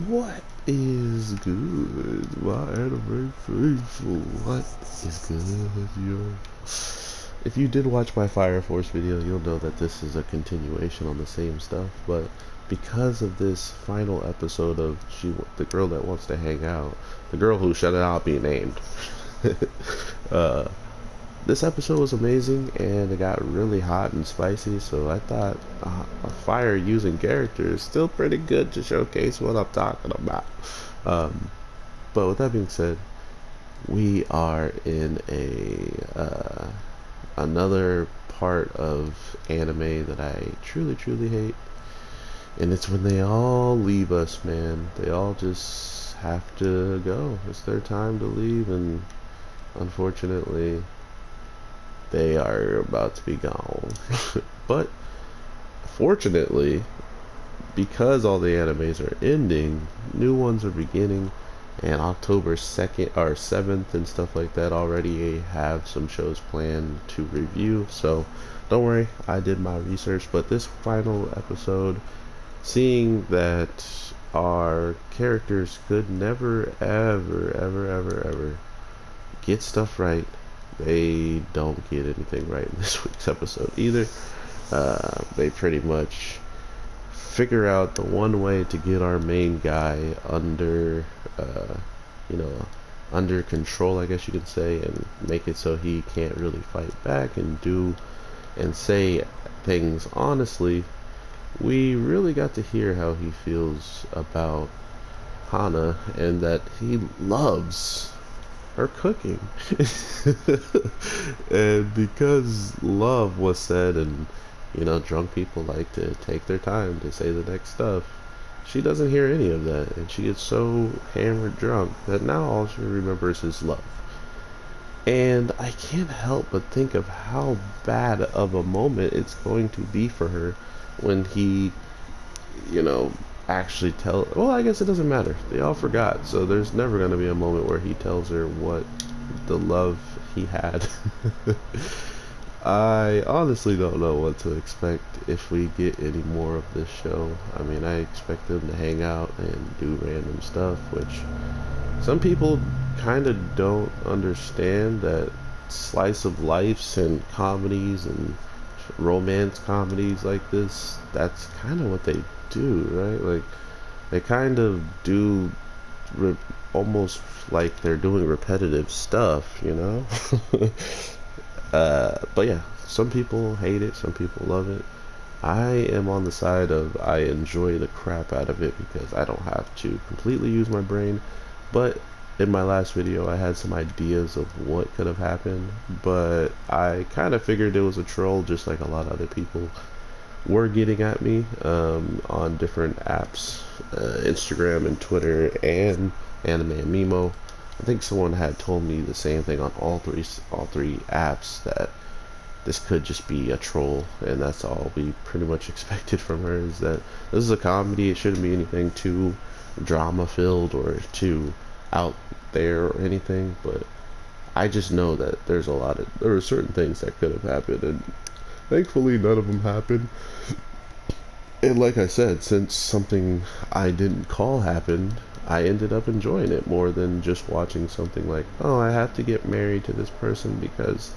What is good, my anime faithful? What is good, yo? If you did watch my Fire Force video, you'll know that this is a continuation on the same stuff, but because of this final episode of the girl that wants to hang out, the girl who shall not be named, uh, this episode was amazing and it got really hot and spicy, so I thought a fire using character is still pretty good to showcase what I'm talking about. Um, but with that being said, we are in another part of anime that I truly hate, and it's when they all leave us, man. They all just have to go. It's their time to leave, and unfortunately they are about to be gone. But fortunately, because all the animes are ending, new ones are beginning, and October 2nd or 7th and stuff like that already have some shows planned to review. So don't worry, I did my research. But this final episode, seeing that our characters could never ever get stuff right, they don't get anything right in this week's episode either. They pretty much figure out the one way to get our main guy under, you know, under control, I guess you could say, and make it so he can't really fight back and do and say things honestly. We really got to hear how he feels about Hana and that he loves her cooking. And because love was said, and drunk people like to take their time to say the next stuff, she doesn't hear any of that, and she gets so hammered drunk that now all she remembers is love. And I can't help but think of how bad of a moment it's going to be for her when he, you know, actually well, I guess it doesn't matter. They all forgot, so there's never going to be a moment where he tells her what the love he had. I honestly don't know what to expect if we get any more of this show. I mean, I expect them to hang out and do random stuff, which some people kind of don't understand, that slice of lives and comedies and romance comedies like this, that's kind of what they do, right? Like, they kind of do almost like they're doing repetitive stuff, but yeah, some people hate it, some people love it. I am on the side of I enjoy the crap out of it because I don't have to completely use my brain. But in my last video, I had some ideas of what could have happened, but I kind of figured it was a troll, just like a lot of other people were getting at me on different apps, Instagram and Twitter and Anime and Mimo. I think someone had told me the same thing on all three apps, that this could just be a troll, and that's all we pretty much expected from her, is that this is a comedy. It shouldn't be anything too drama filled or too out there or anything, but I just know that there are certain things that could have happened, and thankfully none of them happened. And like I said, since something I didn't call happened, I ended up enjoying it more than just watching something like, oh, I have to get married to this person because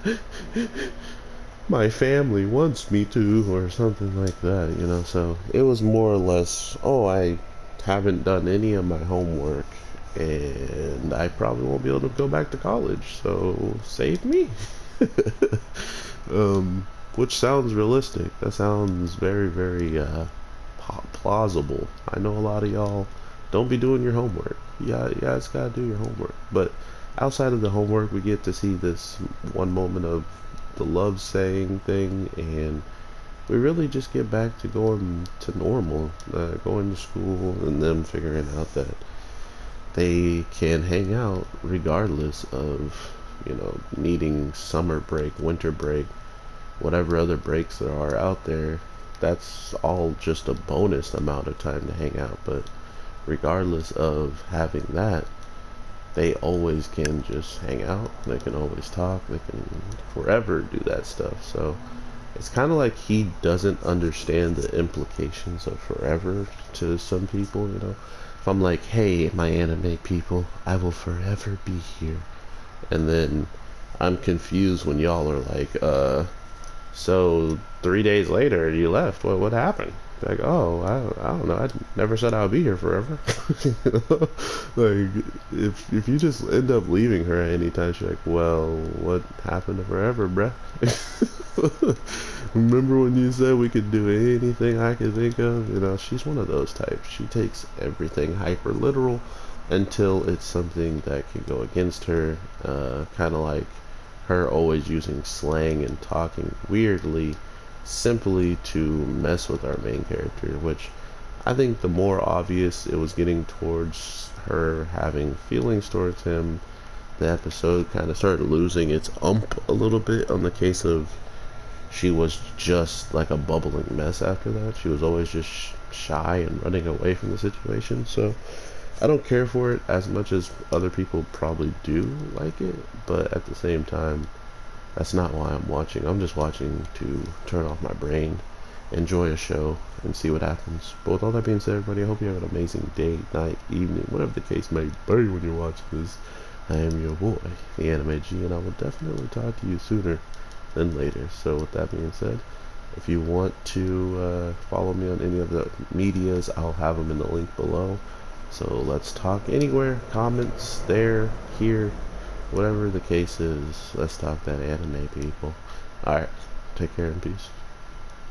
my family wants me to, or something like that. So it was more or less, oh, I haven't done any of my homework and I probably won't be able to go back to college, so save me. Which sounds realistic. That sounds very plausible. I know a lot of y'all don't be doing your homework. Yeah, you guys gotta do your homework. But outside of the homework, we get to see this one moment of the love saying thing, and we really just get back to going to normal, going to school, and them figuring out that they can hang out regardless of, needing summer break, winter break, whatever other breaks there are out there. That's all just a bonus amount of time to hang out. But regardless of having that, they always can just hang out. They can always talk. They can forever do that stuff. So It's kind of like he doesn't understand the implications of forever to some people, you know. If I'm like, hey, my anime people, I will forever be here. And then I'm confused when y'all are like, so 3 days later you left. What happened? Like, oh, I don't know. I never said I would be here forever. You know? Like, if you just end up leaving her at any time, she's like, well, what happened to forever, bruh? Remember when you said we could do anything I could think of? You know, she's one of those types. She takes everything hyper literal until it's something that can go against her. Kind of like her always using slang and talking weirdly simply to mess with our main character, which I think the more obvious it was getting towards her having feelings towards him, the episode kind of started losing its a little bit on the case of she was just like a bubbling mess after that. She was always just shy and running away from the situation. So I don't care for it as much as other people probably do like it, but at the same time, that's not why I'm watching. I'm just watching to turn off my brain, enjoy a show, and see what happens. But with all that being said, everybody, I hope you have an amazing day, night, evening, whatever the case may be when you're watching this. I am your boy, the Anime G, and I will definitely talk to you sooner than later. So with that being said, if you want to follow me on any of the medias, I'll have them in the link below. So let's talk anywhere, comments, there, here, whatever the case is. Let's talk that anime, people. Alright, take care and peace.